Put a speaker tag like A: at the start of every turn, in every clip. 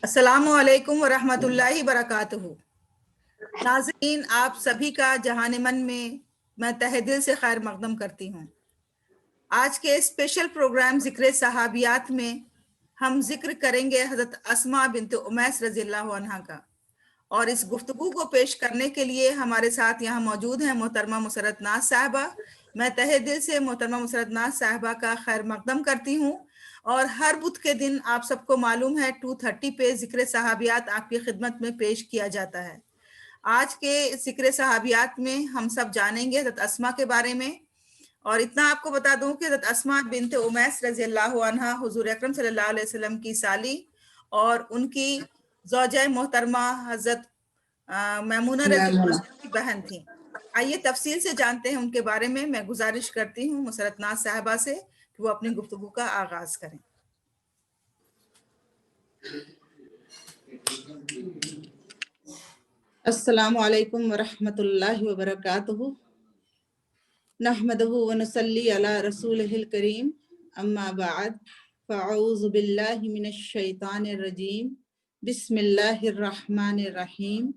A: السلام علیکم ورحمۃ اللہ وبرکاتہ۔ ناظرین، آپ سبھی کا جہان من میں تہہ دل سے خیر مقدم کرتی ہوں۔ آج کے اسپیشل پروگرام ذکر صحابیات میں ہم ذکر کریں گے حضرت اسماء بنت امیس رضی اللہ عنہا کا، اور اس گفتگو کو پیش کرنے کے لیے ہمارے ساتھ یہاں موجود ہیں محترمہ مسرت ناز صاحبہ۔ میں تہہ دل سے محترمہ مسرت ناز صاحبہ کا خیر مقدم کرتی ہوں، اور ہر بدھ کے دن آپ سب کو معلوم ہے 2:30 پہ ذکر صحابیات آپ کی خدمت میں پیش کیا جاتا ہے۔ آج کے ذکر صحابیات میں ہم سب جانیں گے حضرت اسماء کے بارے میں، اور اتنا آپ کو بتا دوں کہ حضرت اسماء بنت امیس رضی اللہ عنہا حضور اکرم صلی اللہ علیہ وسلم کی سالی اور ان کی زوجہ محترمہ حضرت میمونہ رضی اللہ عنہا کی بہن تھیں۔ آئیے تفصیل سے جانتے ہیں ان کے بارے میں۔ میں گزارش کرتی ہوں مسرت ناز صاحبہ سے کہ وہ اپنی گفتگو کا آغاز کریں۔
B: السلام علیکم ورحمۃ اللہ وبرکاتہ۔ نحمدہ ونصلی علی رسولہ الکریم، اما بعد فاعوذ باللہ من الشیطان الرجیم، بسم اللہ الرحمن الرحیم۔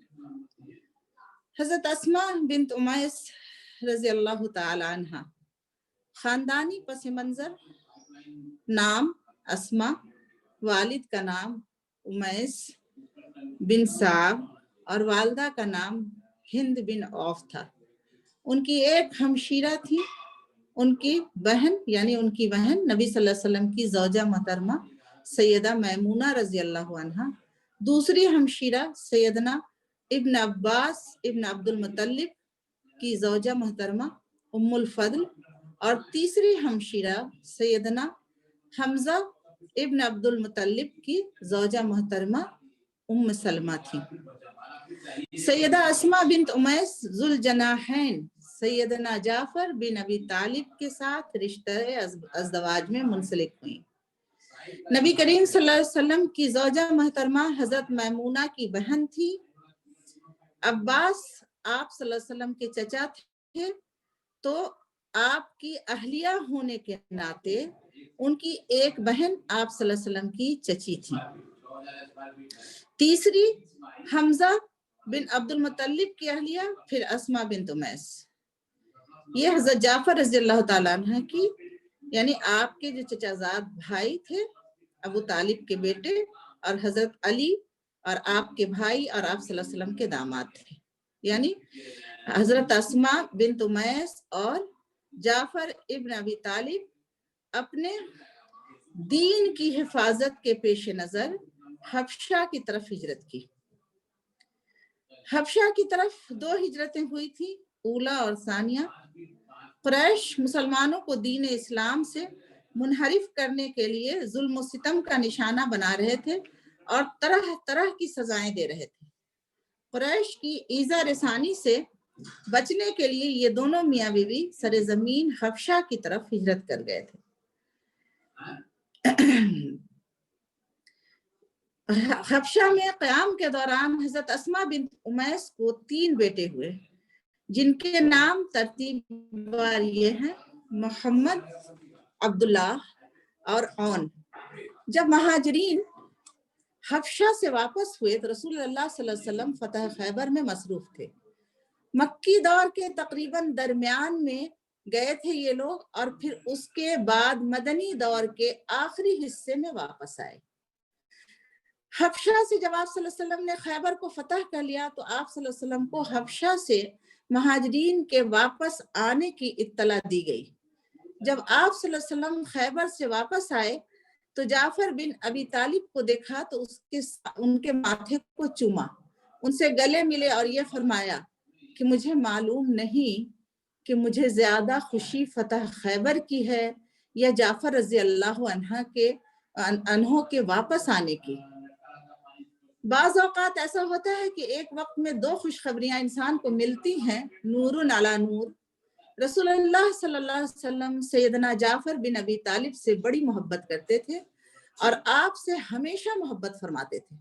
B: حضرت اسماء بنت امیس رضی اللہ تعالی عنہ، خاندانی پس منظر: نام اسماء، والد کا نام امیس بن صعب اور والدہ کا نام ہند بن عوف تھا۔ ان کی ایک ہمشیرہ تھی، ان کی بہن نبی صلی اللہ علیہ وسلم کی زوجہ محترمہ سیدہ میمونہ رضی اللہ عنہا، دوسری ہمشیرہ سیدنا ابن عباس ابن عبد المطلب کی زوجہ محترمہ ام الفضل، اور تیسری ہمشیرہ سیدنا حمزہ ابن عبد المطلب کی زوجہ محترمہ ام سلمہ تھی۔ سیدہ اسماء بنت امیس ذوالجناحین سیدنا جعفر بن ابی طالب کے ساتھ رشتہ ازدواج میں منسلک ہوئیں۔ نبی کریم صلی اللہ علیہ وسلم کی زوجہ محترمہ حضرت میمونہ کی بہن تھی۔ عباس آپ صلی اللہ علیہ وسلم کے چچا تھے، تو آپ کی اہلیہ ہونے کے ناطے ان کی ایک بہن آپ صلی اللہ علیہ وسلم کی چچی تھی۔ تیسری حمزہ بن عبد المطلب کی اہلیہ، پھر اسماء بنت امیس، یہ حضرت جعفر رضی اللہ تعالیٰ عنہ کی یعنی آپ کے جو چچا زاد بھائی تھے ابو طالب کے بیٹے، اور حضرت علی اور آپ کے بھائی اور آپ صلی اللہ علیہ وسلم کے داماد تھے، یعنی حضرت اسماء بنت امیس اور جعفر ابن ابی طالب اپنے دین کی حفاظت کے پیش نظر حبشہ کی طرف ہجرت کی۔ حبشہ کی طرف 2 ہجرتیں ہوئی تھی، اولا اور ثانیہ۔ قریش مسلمانوں کو دین اسلام سے منحرف کرنے کے لیے ظلم و ستم کا نشانہ بنا رہے تھے اور طرح طرح کی سزائیں دے رہے تھے۔ قریش کی ایذا رسانی سے بچنے کے لیے یہ دونوں میاں بیوی سرزمین حبشہ کی طرف ہجرت کر گئے تھے۔ حبشہ میں قیام کے دوران حضرت اسماء بنت امیس کو 3 بیٹے ہوئے، جن کے نام ترتیب وار یہ ہیں: محمد، عبداللہ اور عون۔ جب مہاجرین حبشہ سے واپس ہوئے تو رسول اللہ صلی اللہ علیہ وسلم فتح خیبر میں مصروف تھے۔ مکی دور کے تقریباً درمیان میں گئے تھے یہ لوگ، اور پھر اس کے بعد مدنی دور کے آخری حصے میں واپس آئے۔ حبشہ سے جب آپ صلی اللہ علیہ وسلم نے خیبر کو فتح کر لیا تو آپ صلی اللہ علیہ وسلم کو حبشہ سے مہاجرین کے واپس آنے کی اطلاع دی گئی۔ جب آپ صلی اللہ علیہ وسلم خیبر سے واپس آئے تو جعفر بن ابی طالب کو دیکھا تو ان کے ماتھے کو چوما، ان سے گلے ملے اور یہ فرمایا کہ مجھے معلوم نہیں کہ مجھے زیادہ خوشی فتح خیبر کی ہے یا جعفر رضی اللہ عنہ کے واپس آنے کی۔ بعض اوقات ایسا ہوتا ہے کہ ایک وقت میں 2 خوشخبریاں انسان کو ملتی ہیں، نور علی نور۔ رسول اللہ صلی اللہ علیہ وسلم سیدنا جعفر بن ابی طالب سے بڑی محبت کرتے تھے اور آپ سے ہمیشہ محبت فرماتے تھے۔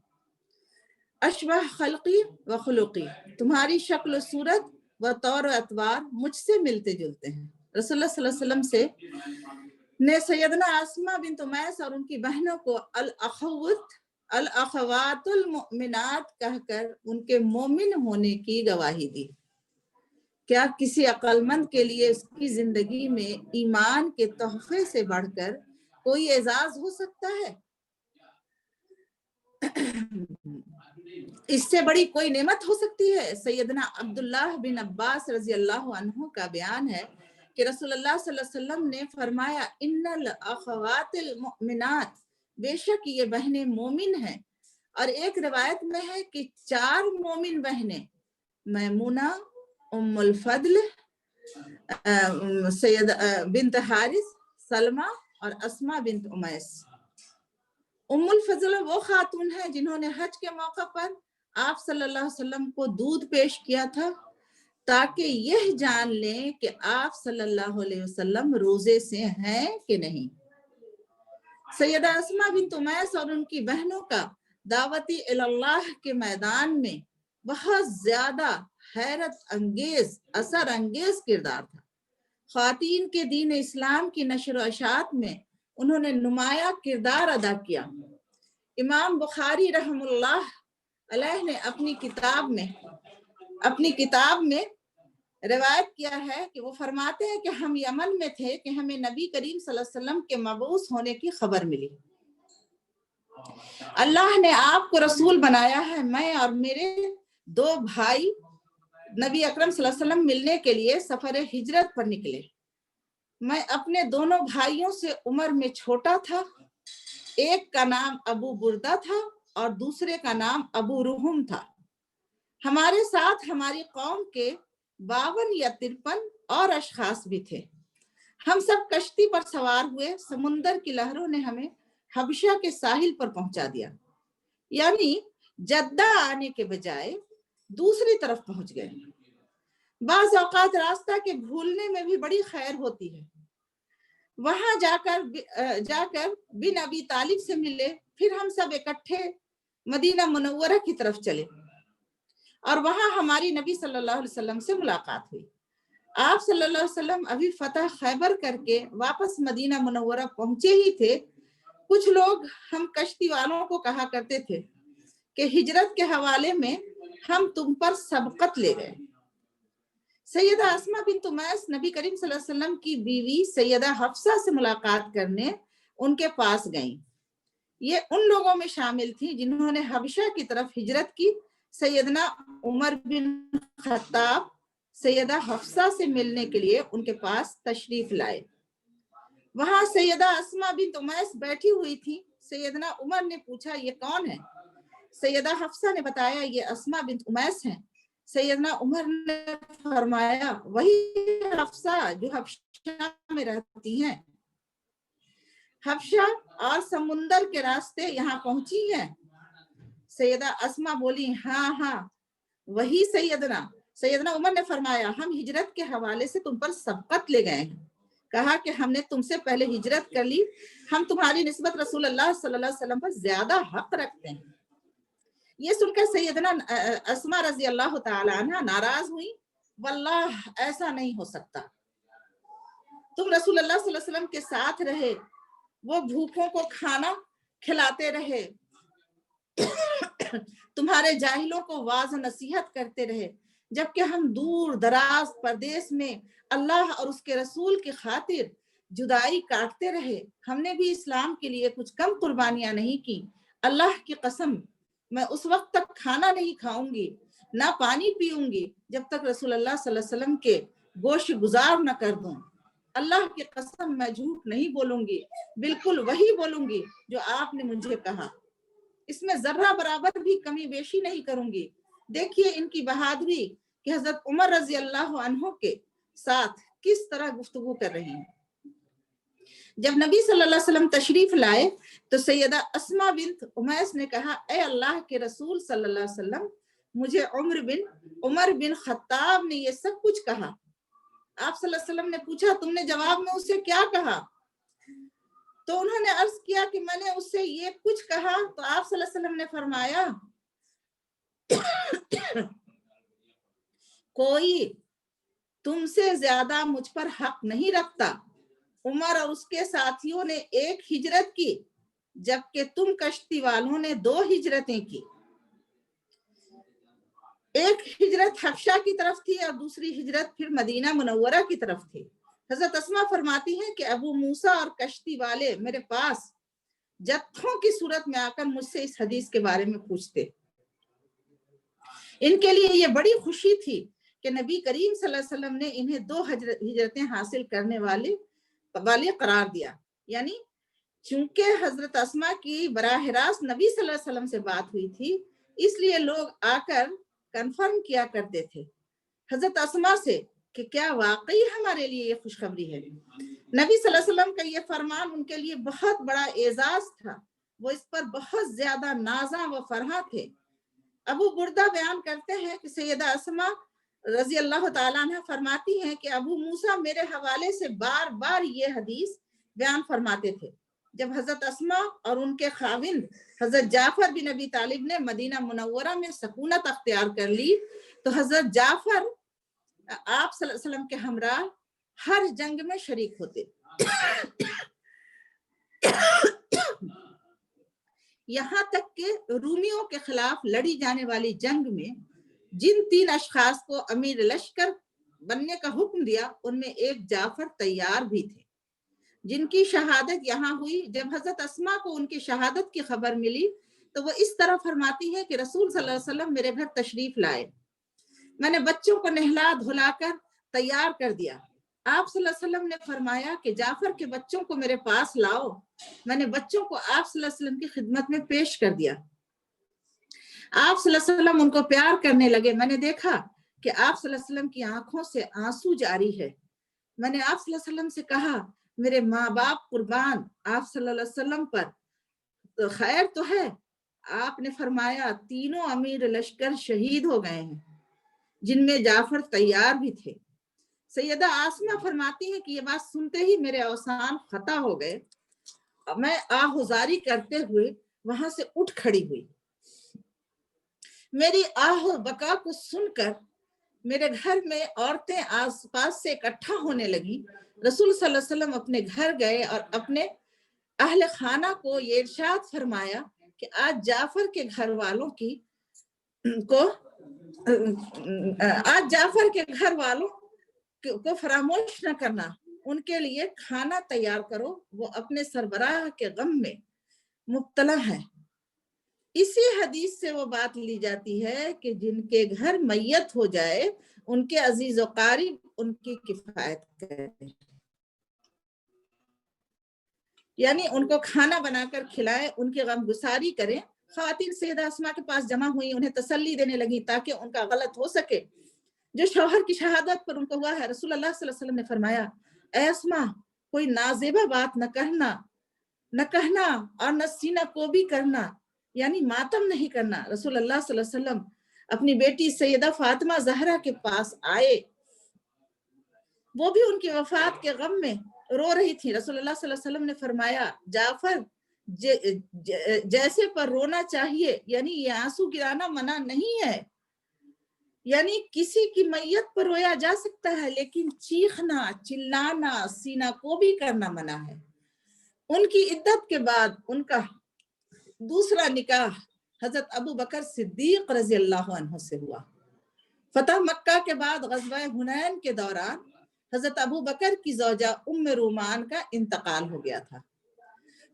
B: اشبہ خلقی و خلقی، تمہاری شکل و صورت و طور و اطوار مجھ سے ملتے جلتے ہیں۔ رسول اللہ صلی اللہ علیہ وسلم سے نے سیدنا اسماء بنت امیس اور ان کی بہنوں کو الاخوت الاخوات المؤمنات کہہ کر ان کے مومن ہونے کی گواہی دی۔ کیا کسی عقل مند کے لیے اس کی زندگی میں ایمان کے تحفے سے بڑھ کر کوئی اعزاز ہو سکتا ہے؟ اس سے بڑی کوئی نعمت ہو سکتی ہے؟ سیدنا عبداللہ بن عباس رضی اللہ عنہ کا بیان ہے کہ رسول اللہ صلی اللہ علیہ وسلم نے فرمایا ان الاخوات المؤمنات، بے شک یہ بہنیں مومن ہیں۔ اور ایک روایت میں ہے کہ 4 مومن بہنیں، میمونہ، ام الفضل، سید بنت حارث، سلمہ اور اسماء بنت امیس۔ ام الفضل وہ خاتون ہیں جنہوں نے حج کے موقع پر آپ صلی اللہ علیہ وسلم کو دودھ پیش کیا تھا تاکہ یہ جان لیں کہ آپ صلی اللہ علیہ وسلم روزے سے ہیں کہ نہیں۔ سیدہ اسماء بنت امیس اور ان کی بہنوں کا دعوتی اللہ کے میدان میں بہت زیادہ حیرت انگیز، اثر انگیز کردار تھا۔ خواتین کے دین اسلام کی نشر و اشاعت میں انہوں نے نمایاں کردار ادا کیا۔ امام بخاری رحم اللہ علیہ نے اپنی کتاب میں روایت کیا ہے کہ وہ فرماتے ہیں کہ ہم یمن میں تھے کہ ہمیں نبی کریم صلی اللہ علیہ وسلم کے مبعوث ہونے کی خبر ملی۔ اللہ نے آپ کو رسول بنایا ہے۔ میں اور میرے 2 بھائی نبی اکرم صلی اللہ علیہ وسلم ملنے کے لیے سفر ہجرت پر نکلے۔ میں اپنے دونوں بھائیوں سے عمر میں چھوٹا تھا۔ ایک کا نام ابو بردہ تھا اور دوسرے کا نام ابو رحم تھا۔ ہمارے ساتھ ہماری قوم کے 52 یا 53 اور اشخاص بھی تھے۔ ہم سب کشتی پر سوار ہوئے۔ سمندر کی لہروں نے ہمیں حبشہ کے ساحل پر پہنچا دیا، یعنی جدہ آنے کے بجائے دوسری طرف پہنچ گئے۔ بعض اوقات راستہ کے بھولنے میں بھی بڑی خیر ہوتی ہے۔ وہاں جا کر بن ابی طالب سے ملے۔ پھر ہم سب اکٹھے مدینہ منورہ کی طرف چلے اور وہاں ہماری نبی صلی اللہ علیہ وسلم سے ملاقات ہوئی۔ آپ صلی اللہ علیہ وسلم ابھی فتح خیبر کر کے واپس مدینہ منورہ پہنچے ہی تھے۔ کچھ لوگ ہم کشتی والوں کو کہا کرتے تھے کہ ہجرت کے حوالے میں ہم تم پر سبقت لے گئے۔ سیدہ اسماء بنت امیس نبی کریم صلی اللہ علیہ وسلم کی بیوی سیدہ حفصہ سے ملاقات کرنے ان کے پاس گئیں۔ یہ ان لوگوں میں شامل تھی جنہوں نے حبشہ کی طرف ہجرت کی۔ سیدنا عمر بن خطاب سیدہ حفصہ سے ملنے کے لیے ان کے پاس تشریف لائے۔ وہاں سیدہ اسماء بنت امیس بیٹھی ہوئی تھی۔ سیدنا عمر نے پوچھا یہ کون ہے؟ سیدہ حفصہ نے بتایا یہ اسماء بنت امیس ہیں۔ سیدنا عمر نے فرمایا وہی حفصہ جو حبشہ میں رہتی ہیں، حبشہ اور سمندر کے راستے یہاں پہنچی ہیں؟ سیدہ اسماء بولی ہاں وہی سیدنا عمر نے فرمایا ہم ہجرت کے حوالے سے تم پر سبقت لے گئے ہیں۔ کہا کہ ہم نے تم سے پہلے ہجرت کر لی، ہم تمہاری نسبت رسول اللہ صلی اللہ علیہ وسلم پر زیادہ حق رکھتے ہیں۔ یہ سن کر سیدنا اسماء رضی اللہ تعالی عنہ ناراض ہوئی۔ واللہ ایسا نہیں ہو سکتا، تم رسول اللہ صلی اللہ علیہ وسلم کے ساتھ رہے، وہ بھوکوں کو کھانا کھلاتے رہے، تمہارے جاہلوں کو واعظ نصیحت کرتے رہے، جبکہ ہم دور دراز پردیس میں اللہ اور اس کے رسول کی خاطر جدائی کاٹتے رہے۔ ہم نے بھی اسلام کے لیے کچھ کم قربانیاں نہیں کی۔ اللہ کی قسم میں اس وقت تک کھانا نہیں کھاؤں گی نہ پانی پیوں گی جب تک رسول اللہ صلی اللہ علیہ وسلم کے گوش گزار نہ کر دوں۔ اللہ کی قسم میں جھوٹ نہیں بولوں گی، بالکل وہی بولوں گی جو آپ نے مجھے کہا، اس میں ذرہ برابر بھی کمی بیشی نہیں کروں گی۔ دیکھیے ان کی بہادری کہ حضرت عمر رضی اللہ عنہ کے ساتھ کس طرح گفتگو کر رہی ہیں۔ جب نبی صلی اللہ علیہ وسلم تشریف لائے تو سیدہ اسماء بنت امیس نے کہا اے اللہ کے رسول صلی اللہ علیہ وسلم، مجھے عمر بن خطاب نے یہ سب کچھ کہا۔ آپ صلی اللہ علیہ وسلم نے پوچھا تم نے جواب میں اسے کیا کہا؟ تو انہوں نے عرض کیا کہ میں نے اس سے یہ کچھ کہا۔ تو آپ صلی اللہ علیہ وسلم نے فرمایا کوئی تم سے زیادہ مجھ پر حق نہیں رکھتا۔ عمر اور اس کے ساتھیوں نے ایک ہجرت کی، جبکہ تم کشتی والوں نے 2 ہجرتیں کی، ایک ہجرت حبشہ کی طرف تھی اور دوسری ہجرت پھر مدینہ منورہ کی طرف تھی۔ حضرت اسما فرماتی ہیں کہ ابو موسیٰ اور کشتی والے میرے پاس جتھوں کی صورت میں آ کر مجھ سے اس حدیث کے بارے میں پوچھتے۔ ان کے لیے یہ بڑی خوشی تھی کہ نبی کریم صلی اللہ علیہ وسلم نے انہیں 2 ہجرتیں حاصل کرنے والے قرار دیا۔ یعنی چونکہ حضرت اسما کی براہ راست نبی صلی اللہ علیہ وسلم سے بات ہوئی تھی، اس لیے لوگ آ کر کنفرم کیا کرتے تھے حضرت اسما سے کہ کیا واقعی ہمارے لیے یہ خوشخبری ہے۔ نبی صلی اللہ علیہ وسلم کا یہ فرمان ان کے لیے بہت بڑا اعزاز تھا، وہ اس پر بہت زیادہ نازاں و فرحاں تھے۔ ابو بردہ بیان کرتے ہیں کہ سیدہ اسما رضی اللہ تعالیٰ عنہ فرماتی ہیں کہ ابو موسیٰ میرے حوالے سے بار بار یہ حدیث بیان فرماتے تھے۔ جب حضرت اسما اور ان کے خاوند حضرت جعفر بن ابی طالب نے مدینہ منورہ میں سکونت اختیار کر لی تو حضرت جعفر آپ صلی اللہ علیہ وسلم کے ہمراہ ہر جنگ میں شریک ہوتے۔ یہاں تک کہ رومیوں کے خلاف لڑی جانے والی جنگ میں جن 3 اشخاص کو امیر لشکر بننے کا حکم دیا ان میں ایک جعفر طیار بھی تھے، جن کی شہادت یہاں ہوئی۔ جب حضرت اسما کو ان کی شہادت کی خبر ملی تو وہ اس طرح فرماتی ہے کہ رسول صلی اللہ علیہ وسلم میرے گھر تشریف لائے، میں نے بچوں کو نہلا دھلا کر تیار کر دیا۔ آپ صلی اللہ علیہ وسلم نے فرمایا کہ جعفر کے بچوں کو میرے پاس لاؤ۔ میں نے بچوں کو آپ صلی اللہ علیہ وسلم کی خدمت میں پیش کر دیا۔ آپ صلی اللہ علیہ وسلم ان کو پیار کرنے لگے۔ میں نے دیکھا کہ آپ صلی اللہ علیہ وسلم کی آنکھوں سے آنسو جاری ہے۔ میں نے آپ صلی اللہ علیہ وسلم سے کہا میرے ماں باپ قربان، آپ صلی اللہ علیہ وسلم پر تو خیر تو ہے۔ آپ نے فرمایا 3 امیر لشکر شہید ہو گئے ہیں، جن میں جعفر طیار بھی تھے۔ سیدہ آسمہ فرماتی ہیں کہ یہ بات سنتے ہی میرے اوسان خطا ہو گئے، میں آہوزاری کرتے ہوئے وہاں سے اٹھ کھڑی ہوئی۔ میری آہ و بکا کو سن کر میرے گھر میں عورتیں آس پاس سے اکٹھا ہونے لگی۔ رسول صلی اللہ علیہ وسلم اپنے گھر گئے اور اپنے اہل خانہ کو یہ ارشاد فرمایا کہ آج جعفر کے گھر والوں کو فراموش نہ کرنا، ان کے لیے کھانا تیار کرو، وہ اپنے سربراہ کے غم میں مبتلا ہے۔ اسی حدیث سے وہ بات لی جاتی ہے کہ جن کے گھر میت ہو جائے ان کے عزیز و قریب ان کی کفایت کریں، یعنی ان کو کھانا بنا کر کھلائیں، ان کی غم گساری کریں۔ خواتین سیدہ اسما کے پاس جمع ہوئی، انہیں تسلی دینے لگی تاکہ ان کا غلط ہو سکے جو شوہر کی شہادت پر ان کو ہوا ہے۔ رسول اللہ صلی اللہ علیہ وسلم نے فرمایا اے اسما کوئی نازیبہ بات نہ کہنا اور نہ سینہ کو بھی کرنا، یعنی ماتم نہیں کرنا۔ رسول اللہ صلی اللہ علیہ وسلم اپنی بیٹی سیدہ فاطمہ زہرا کے پاس آئے، وہ بھی ان کی وفات کے غم میں رو رہی تھی۔ رسول اللہ صلی اللہ علیہ وسلم نے فرمایا جعفر جیسے پر رونا چاہیے، یعنی یہ آنسو گرانا منع نہیں ہے، یعنی کسی کی میت پر رویا جا سکتا ہے لیکن چیخنا چلانا سینہ کو بھی کرنا منع ہے۔ ان کی عدت کے بعد ان کا دوسرا نکاح حضرت ابو بکر صدیق رضی اللہ عنہ سے ہوا۔ فتح مکہ کے بعد غزوہ حنین کے دوران حضرت ابو بکر کی زوجہ ام رومان کا انتقال ہو گیا تھا۔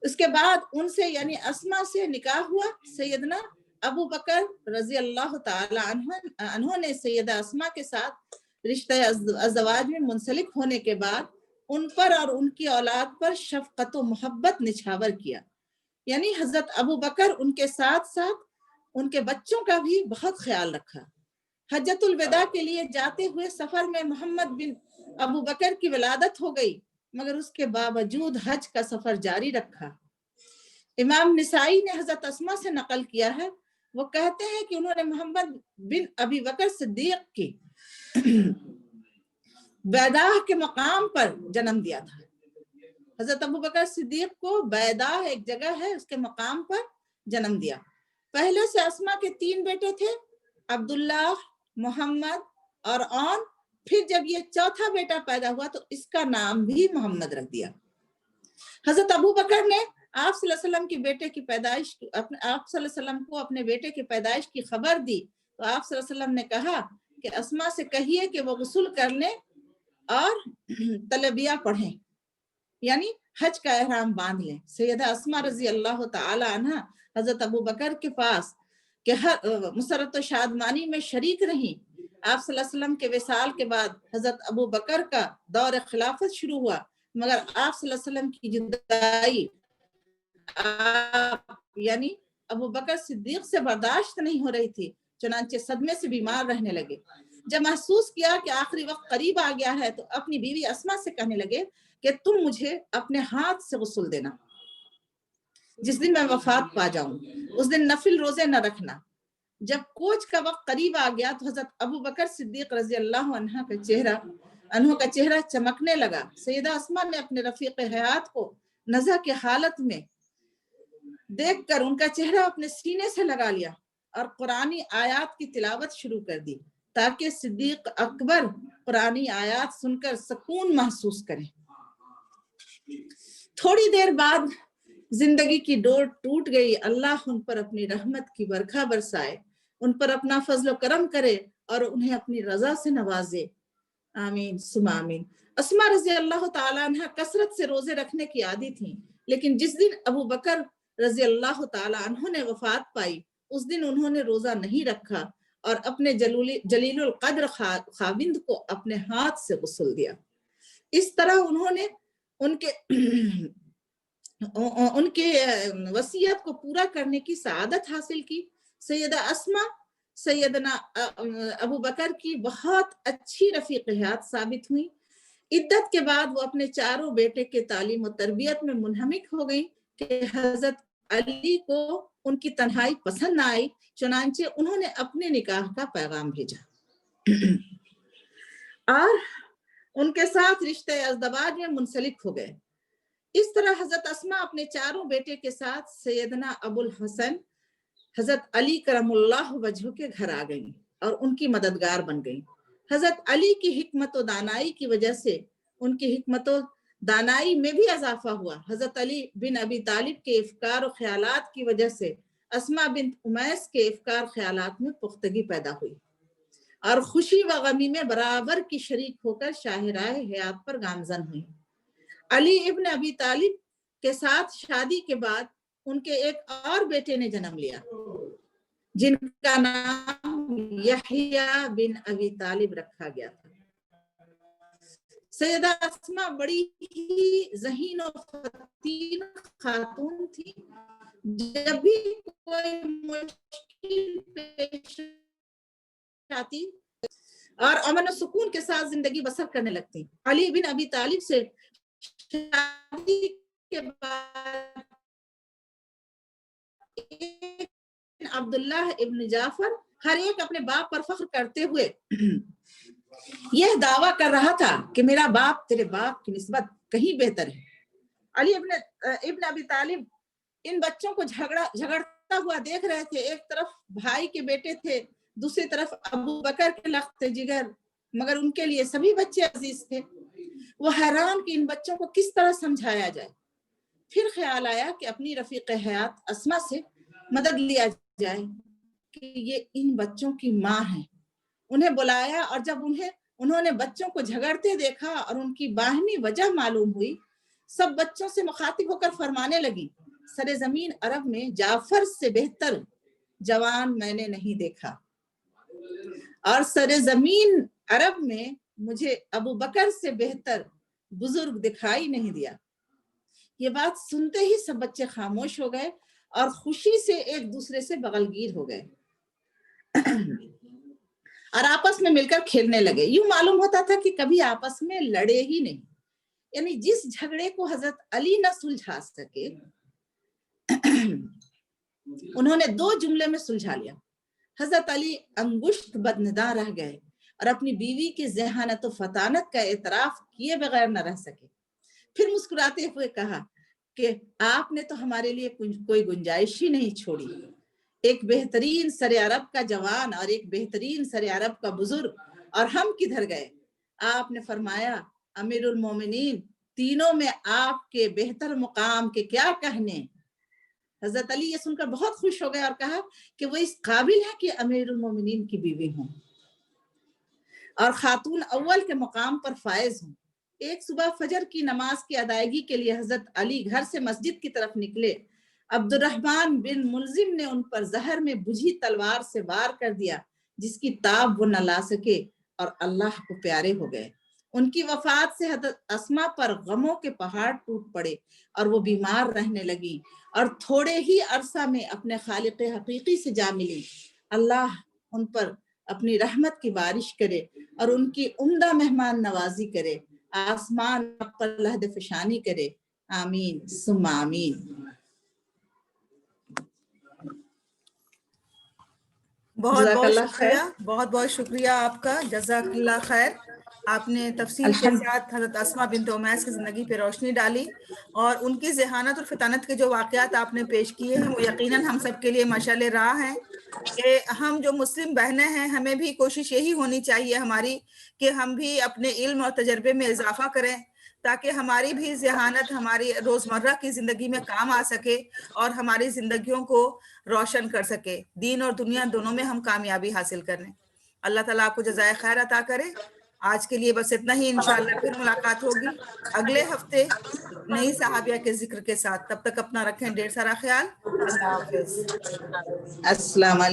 B: اس کے بعد ان سے یعنی اسما سے نکاح ہوا۔ سیدنا ابو بکر رضی اللہ تعالی عنہ نے سیدہ اسما کے ساتھ رشتہ ازدواج میں منسلک ہونے کے بعد ان پر اور ان کی اولاد پر شفقت و محبت نچھاور کیا، یعنی حضرت ابو بکر ان کے ساتھ ساتھ ان کے بچوں کا بھی بہت خیال رکھا۔ حجۃ الوداع کے لیے جاتے ہوئے سفر میں محمد بن ابو بکر کی ولادت ہو گئی، مگر اس کے باوجود حج کا سفر جاری رکھا۔ امام نسائی نے حضرت اسما سے نقل کیا ہے، وہ کہتے ہیں کہ انہوں نے محمد بن ابی بکر صدیق کی بیداہ کے مقام پر جنم دیا تھا۔ حضرت ابو بکر صدیق کو بیداہ ایک جگہ ہے، اس کے مقام پر جنم دیا۔ پہلے سے اسما کے 3 بیٹے تھے، عبداللہ، محمد اور اون۔ پھر جب یہ چوتھا بیٹا پیدا ہوا تو اس کا نام بھی محمد رکھ دیا۔ حضرت ابو بکر نے آپ صلی اللہ علیہ وسلم کے بیٹے کی پیدائش آپ صلی اللہ علیہ وسلم کو اپنے بیٹے کی پیدائش کی خبر دی تو آپ صلی اللہ علیہ وسلم نے کہا کہ اسما سے کہیے کہ وہ غسل کر لیں اور تلبیہ پڑھیں، یعنی حج کا احرام باندھ لیں۔ سیدہ اسما رضی اللہ تعالی عنہ حضرت ابو بکر کے پاس کہ مسرت و شادمانی میں شریک رہیں۔ آپ صلی اللہ علیہ وسلم کے وصال کے بعد حضرت ابو بکر کا دور خلافت شروع ہوا، مگر آپ صلی اللہ علیہ وسلم کی جدائی یعنی ابو بکر صدیق سے برداشت نہیں ہو رہی تھی، چنانچہ صدمے سے بیمار رہنے لگے۔ جب محسوس کیا کہ آخری وقت قریب آ گیا ہے تو اپنی بیوی اسما سے کہنے لگے کہ تم مجھے اپنے ہاتھ سے غسل دینا، جس دن میں وفات پا جاؤں اس دن نفل روزے نہ رکھنا۔ جب کوچ کا وقت قریب آ گیا تو حضرت ابو بکر صدیق رضی اللہ عنہ کا چہرہ چمکنے لگا۔ سیدہ اسما نے اپنے رفیق حیات کو نزع کی حالت میں دیکھ کر ان کا چہرہ اپنے سینے سے لگا لیا اور قرآنی آیات کی تلاوت شروع کر دی تاکہ صدیق اکبر قرآنی آیات سن کر سکون محسوس کریں۔ تھوڑی دیر بعد زندگی کی ڈور ٹوٹ گئی۔ اللہ ان پر اپنی رحمت کی برکھا برسائے، ان پر اپنا فضل و کرم کرے اور انہیں اپنی رضا سے نوازے، آمین ثم آمین۔ اسما رضی اللہ تعالیٰ عنہ کثرت سے روزے رکھنے کی عادی تھیں، لیکن جس دن ابو بکر رضی اللہ تعالیٰ عنہ نے وفات پائی اس دن انہوں نے روزہ نہیں رکھا اور اپنے جلیل القدر خاوند کو اپنے ہاتھ سے غسل دیا۔ اس طرح انہوں نے ان کے وصیت کو پورا کرنے کی سعادت حاصل کی۔ سیدہ اسما سیدنا ابو بکر کی بہت اچھی رفیق حیات ثابت ہوئی۔ عدت کے بعد وہ اپنے چاروں بیٹے کے تعلیم و تربیت میں منہمک ہو گئی کہ حضرت علی کو ان کی تنہائی پسند نہ آئی، چنانچہ انہوں نے اپنے نکاح کا پیغام بھیجا اور ان کے ساتھ رشتہ ازدواج میں منسلک ہو گئے۔ اس طرح حضرت اسما اپنے چاروں بیٹے کے ساتھ سیدنا ابو الحسن حضرت علی کرم اللہ وجہہ کے گھر آ گئیں اور ان کی مددگار بن گئیں۔ حضرت علی کی حکمت و دانائی کی وجہ سے ان کی حکمت و دانائی میں بھی اضافہ ہوا۔ حضرت علی بن ابی طالب کے افکار و خیالات کی وجہ سے اسما بنت امیس کے افکار خیالات میں پختگی پیدا ہوئی اور خوشی و غمی میں برابر کی شریک ہو کر شاہراہ حیات پر گامزن ہوئی۔ علی ابن ابی طالب کے ساتھ شادی کے بعد ان کے ایک اور بیٹے نے جنم لیا جن کا نام یحییٰ بن ابی طالب رکھا گیا تھا۔ سیدہ اسما بڑی ہی ذہین و فتین خاتون تھی۔ جب بھی کوئی مشکل پیش آتی اور امن و سکون کے ساتھ زندگی بسر کرنے لگتی۔ علی بن ابی طالب سے شادی کے بعد عبداللہ ابن جعفر ہر ایک اپنے باپ پر فخر کرتے ہوئے یہ دعویٰ کر رہا تھا کہ میرا باپ تیرے باپ کی نسبت کہیں بہتر ہے۔ علی ابن ابی طالب ان بچوں کو جھگڑتا ہوا دیکھ رہے تھے۔ ایک طرف بھائی کے بیٹے تھے، دوسری طرف ابو بکر کے لخت جگر، مگر ان کے لیے سبھی بچے عزیز تھے۔ وہ حیران کہ ان بچوں کو کس طرح سمجھایا جائے۔ پھر خیال آیا کہ اپنی رفیق حیات اسما سے مدد لیا جائے کہ یہ ان بچوں کی ماں ہے۔ انہیں بلایا اور جب انہوں نے بچوں کو جھگڑتے دیکھا اور ان کی باہمی وجہ معلوم ہوئی، سب بچوں سے مخاطب ہو کر فرمانے لگی، سر زمین عرب میں جعفر سے بہتر جوان میں نے نہیں دیکھا اور سر زمین عرب میں مجھے ابو بکر سے بہتر بزرگ دکھائی نہیں دیا۔ یہ بات سنتے ہی سب بچے خاموش ہو گئے اور خوشی سے ایک دوسرے سے بغل گیر ہو گئے اور آپس میں مل کر کھیلنے لگے۔ یوں معلوم ہوتا تھا کہ کبھی آپس میں لڑے ہی نہیں، یعنی جس جھگڑے کو حضرت علی نہ سلجھا سکے انہوں نے 2 جملے میں سلجھا لیا۔ حضرت علی انگشت بدنداں رہ گئے اور اپنی بیوی کی ذہانت و فطانت کا اعتراف کیے بغیر نہ رہ سکے۔ پھر مسکراتے ہوئے کہا کہ آپ نے تو ہمارے لیے کوئی گنجائش ہی نہیں چھوڑی۔ ایک بہترین سر عرب کا جوان اور ایک بہترین سر عرب کا بزرگ، اور ہم کدھر گئے؟ آپ نے فرمایا، امیر المومنین تینوں میں آپ کے بہتر مقام کے کیا کہنے. حضرت علی یہ سن کر بہت خوش ہو گئے اور کہا کہ وہ اس قابل ہے کہ امیر المومنین کی بیوی ہوں اور خاتون اول کے مقام پر فائز ہوں. ایک صبح فجر کی نماز کی ادائیگی کے لیے حضرت علی گھر سے مسجد کی طرف نکلے. عبد الرحمن بن ملزم نے ان پر زہر میں بجھی تلوار سے وار کر دیا جس کی تاب وہ نہ لا سکے اور اللہ کو پیارے ہو گئے. ان کی وفات سے حضرت اسما پر غموں کے پہاڑ ٹوٹ پڑے اور وہ بیمار رہنے لگی اور تھوڑے ہی عرصہ میں اپنے خالق حقیقی سے جا ملی. اللہ ان پر اپنی رحمت کی بارش کرے اور ان کی عمدہ مہمان نوازی کرے. آسمان پر لہد فشانی کرے. آمین ثم آمین.
A: بہت بہت شکریہ، بہت بہت شکریہ آپ کا. جزاک اللہ خیر. آپ نے تفصیل کے ساتھ حضرت اسما بنت امیس کی زندگی پہ روشنی ڈالی اور ان کی ذہانت اور فطانت کے جو واقعات آپ نے پیش کیے ہیں وہ یقیناً ہم سب کے لیے مشعل راہ ہیں کہ ہم جو مسلم بہنیں ہیں ہمیں بھی کوشش یہی ہونی چاہیے ہماری کہ ہم بھی اپنے علم اور تجربے میں اضافہ کریں تاکہ ہماری بھی ذہانت ہماری روزمرہ کی زندگی میں کام آ سکے اور ہماری زندگیوں کو روشن کر سکے. دین اور دنیا دونوں میں ہم کامیابی حاصل کریں. اللہ تعالیٰ آپ کو جزائے خیر عطا کرے. آج کے لیے بس اتنا ہی. انشاءاللہ پھر ملاقات ہوگی اگلے ہفتے نئی صحابیہ کے ذکر کے ساتھ. تب تک اپنا رکھیں ڈھیر سارا خیال. اللہ حافظ.
B: السلام علیکم.